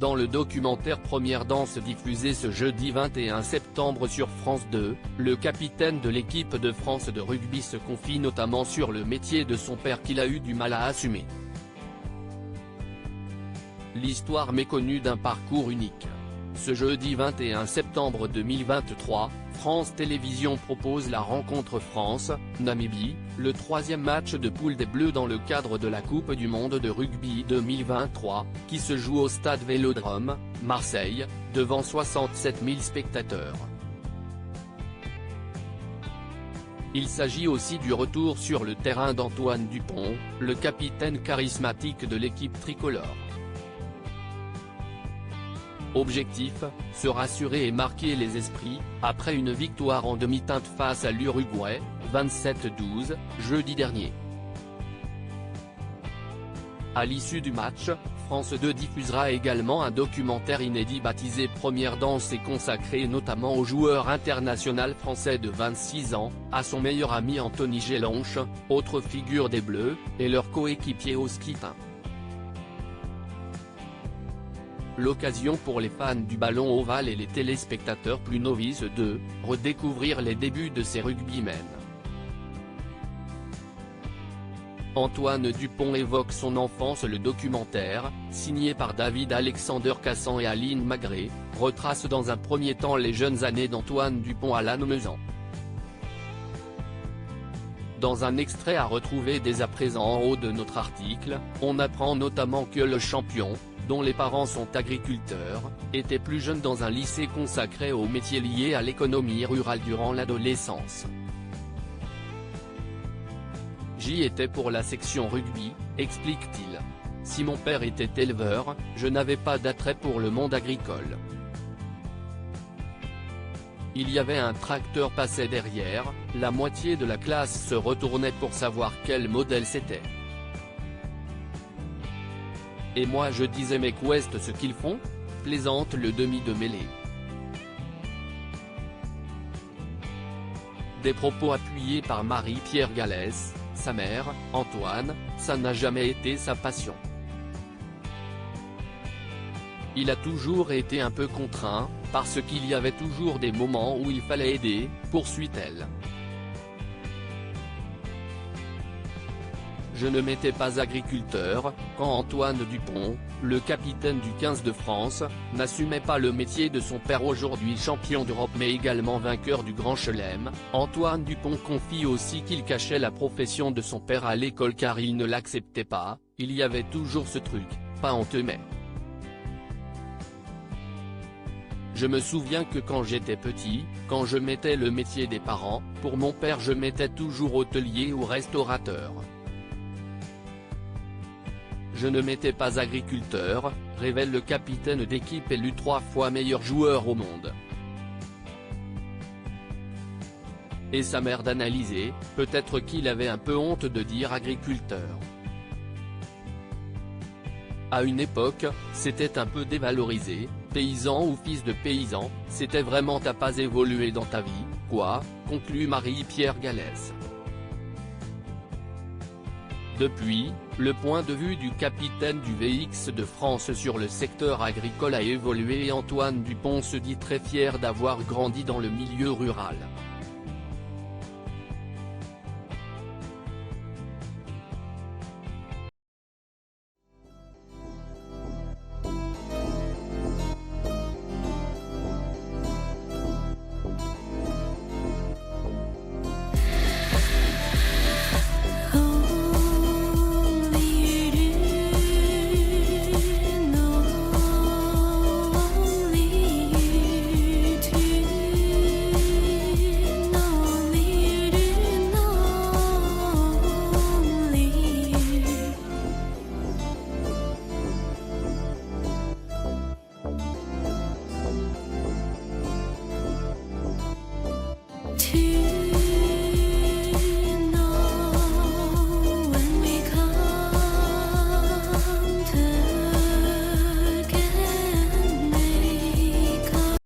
Dans le documentaire Première danse diffusé ce jeudi 21 septembre sur France 2, le capitaine de l'équipe de France de rugby se confie notamment sur le métier de son père qu'il a eu du mal à assumer. L'histoire méconnue d'un parcours unique. Ce jeudi 21 septembre 2023, France Télévisions propose la rencontre France-Namibie, le troisième match de poule des Bleus dans le cadre de la Coupe du Monde de rugby 2023, qui se joue au stade Vélodrome, Marseille, devant 67 000 spectateurs. Il s'agit aussi du retour sur le terrain d'Antoine Dupont, le capitaine charismatique de l'équipe tricolore. Objectif, se rassurer et marquer les esprits, après une victoire en demi-teinte face à l'Uruguay, 27-12, jeudi dernier. À l'issue du match, France 2 diffusera également un documentaire inédit baptisé Première danse et consacré notamment au joueur international français de 26 ans, à son meilleur ami Anthony Gélanche, autre figure des Bleus, et leur coéquipier au skitin. L'occasion pour les fans du ballon ovale et les téléspectateurs plus novices de redécouvrir les débuts de ces rugbymen. Antoine Dupont évoque son enfance. Le documentaire, signé par David Alexander Cassan et Aline Magré, retrace dans un premier temps les jeunes années d'Antoine Dupont à Lannemezan. Dans un extrait à retrouver dès à présent en haut de notre article, on apprend notamment que le champion, dont les parents sont agriculteurs, était plus jeune dans un lycée consacré aux métiers liés à l'économie rurale durant l'adolescence. J'y étais pour la section rugby, explique-t-il. Si mon père était éleveur, je n'avais pas d'attrait pour le monde agricole. Il y avait un tracteur passait derrière, la moitié de la classe se retournait pour savoir quel modèle c'était. Et moi je disais mais qu'ouest ce qu'ils font, plaisante le demi de mêlée. Des propos appuyés par Marie-Pierre Galès, sa mère, Antoine, ça n'a jamais été sa passion. Il a toujours été un peu contraint, parce qu'il y avait toujours des moments où il fallait aider, poursuit-elle. Je ne m'étais pas agriculteur, quand Antoine Dupont, le capitaine du 15 de France, n'assumait pas le métier de son père aujourd'hui champion d'Europe mais également vainqueur du Grand Chelem. Antoine Dupont confie aussi qu'il cachait la profession de son père à l'école car il ne l'acceptait pas, il y avait toujours ce truc, pas honteux mais. Je me souviens que quand j'étais petit, quand je mettais le métier des parents, pour mon père je mettais toujours hôtelier ou restaurateur. Je ne m'étais pas agriculteur, révèle le capitaine d'équipe élu 3 fois meilleur joueur au monde. Et sa mère d'analyser, peut-être qu'il avait un peu honte de dire agriculteur. À une époque, c'était un peu dévalorisé, paysan ou fils de paysan, c'était vraiment t'as pas évolué dans ta vie, quoi, conclut Marie-Pierre Galès. Depuis, le point de vue du capitaine du VX de France sur le secteur agricole a évolué et Antoine Dupont se dit très fier d'avoir grandi dans le milieu rural.